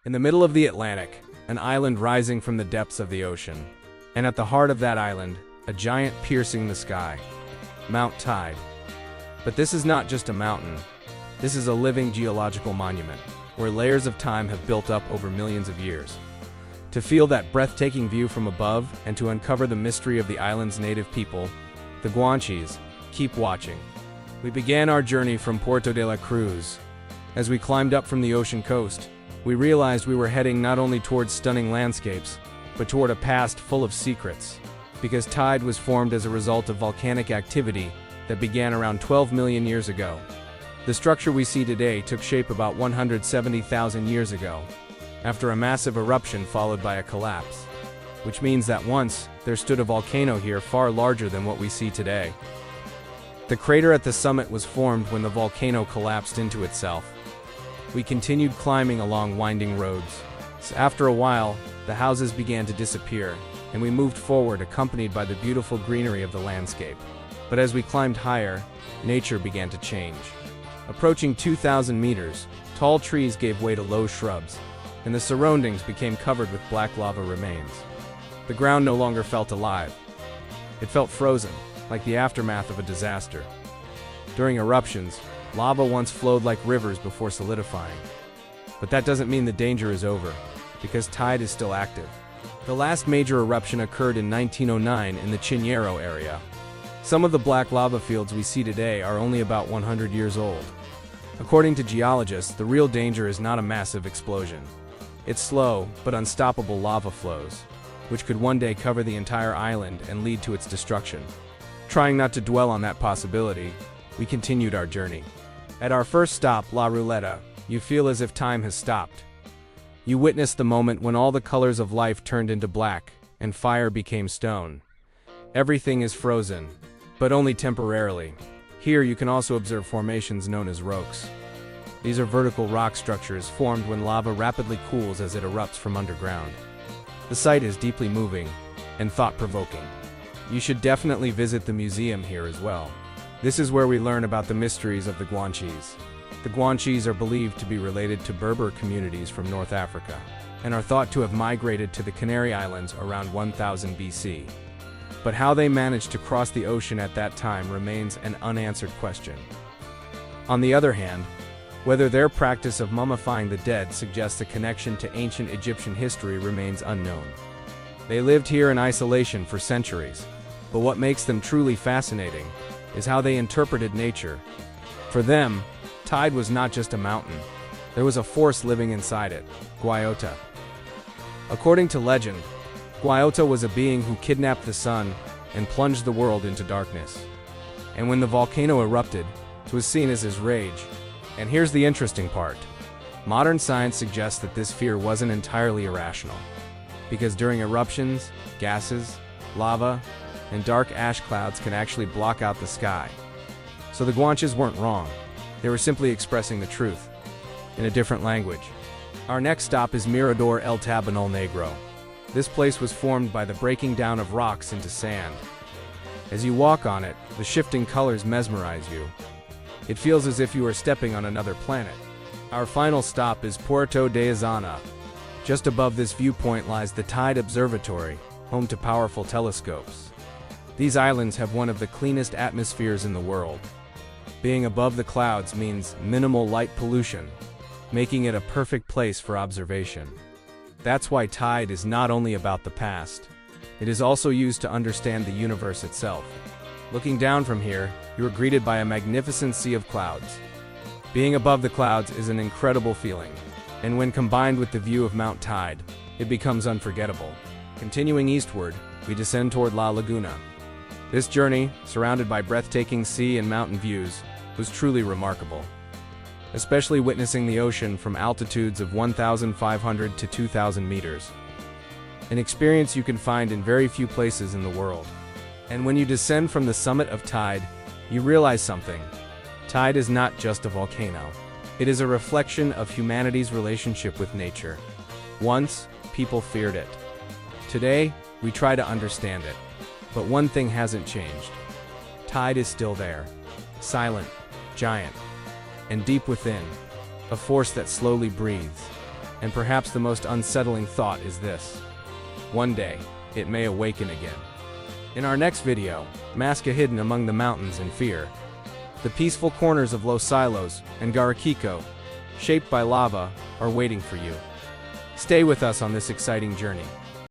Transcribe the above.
In the middle of the Atlantic, an island rising from the depths of the ocean. And at the heart of that island, a giant piercing the sky. Mount Teide. But this is not just a mountain. This is a living geological monument, where layers of time have built up over millions of years. To feel that breathtaking view from above and to uncover the mystery of the island's native people, the Guanches, keep watching. We began our journey from Puerto de la Cruz. As we climbed up from the ocean coast, we realized we were heading not only towards stunning landscapes, but toward a past full of secrets. Because Teide was formed as a result of volcanic activity that began around 12 million years ago. The structure we see today took shape about 170,000 years ago, after a massive eruption followed by a collapse. Which means that once, there stood a volcano here far larger than what we see today. The crater at the summit was formed when the volcano collapsed into itself. We continued climbing along winding roads. After a while, the houses began to disappear, and we moved forward accompanied by the beautiful greenery of the landscape. But as we climbed higher, nature began to change. Approaching 2,000 meters, tall trees gave way to low shrubs, and the surroundings became covered with black lava remains. The ground no longer felt alive. It felt frozen, like the aftermath of a disaster. During eruptions, lava once flowed like rivers before solidifying. But that doesn't mean the danger is over, because Teide is still active. The last major eruption occurred in 1909 in the Chiñero area. Some of the black lava fields we see today are only about 100 years old. According to geologists, the real danger is not a massive explosion. It's slow, but unstoppable lava flows, which could one day cover the entire island and lead to its destruction. Trying not to dwell on that possibility, we continued our journey. At our first stop, La Ruleta, you feel as if time has stopped. You witness the moment when all the colors of life turned into black, and fire became stone. Everything is frozen, but only temporarily. Here you can also observe formations known as roques. These are vertical rock structures formed when lava rapidly cools as it erupts from underground. The sight is deeply moving and thought-provoking. You should definitely visit the museum here as well. This is where we learn about the mysteries of the Guanches. The Guanches are believed to be related to Berber communities from North Africa, and are thought to have migrated to the Canary Islands around 1000 BC. But how they managed to cross the ocean at that time remains an unanswered question. On the other hand, whether their practice of mummifying the dead suggests a connection to ancient Egyptian history remains unknown. They lived here in isolation for centuries, but what makes them truly fascinating is how they interpreted nature. For them, Teide was not just a mountain. There was a force living inside it, Guayota. According to legend, Guayota was a being who kidnapped the sun and plunged the world into darkness. And when the volcano erupted, it was seen as his rage. And here's the interesting part. Modern science suggests that this fear wasn't entirely irrational. Because during eruptions, gases, lava, and dark ash clouds can actually block out the sky. So the Guanches weren't wrong. They were simply expressing the truth, in a different language. Our next stop is Mirador El Tabonal Negro. This place was formed by the breaking down of rocks into sand. As you walk on it, the shifting colors mesmerize you. It feels as if you are stepping on another planet. Our final stop is Puerto de Izaña. Just above this viewpoint lies the Teide Observatory, home to powerful telescopes. These islands have one of the cleanest atmospheres in the world. Being above the clouds means minimal light pollution, making it a perfect place for observation. That's why Teide is not only about the past. It is also used to understand the universe itself. Looking down from here, you are greeted by a magnificent sea of clouds. Being above the clouds is an incredible feeling, and when combined with the view of Mount Teide, it becomes unforgettable. Continuing eastward, we descend toward La Laguna. This journey, surrounded by breathtaking sea and mountain views, was truly remarkable. Especially witnessing the ocean from altitudes of 1,500 to 2,000 meters. An experience you can find in very few places in the world. And when you descend from the summit of Teide, you realize something. Teide is not just a volcano. It is a reflection of humanity's relationship with nature. Once, people feared it. Today, we try to understand it. But one thing hasn't changed. Teide is still there. Silent, giant, and deep within, a force that slowly breathes. And perhaps the most unsettling thought is this: one day, it may awaken again. In our next video, Masca hidden among the mountains in fear. The peaceful corners of Los Silos and Garaquico, shaped by lava, are waiting for you. Stay with us on this exciting journey.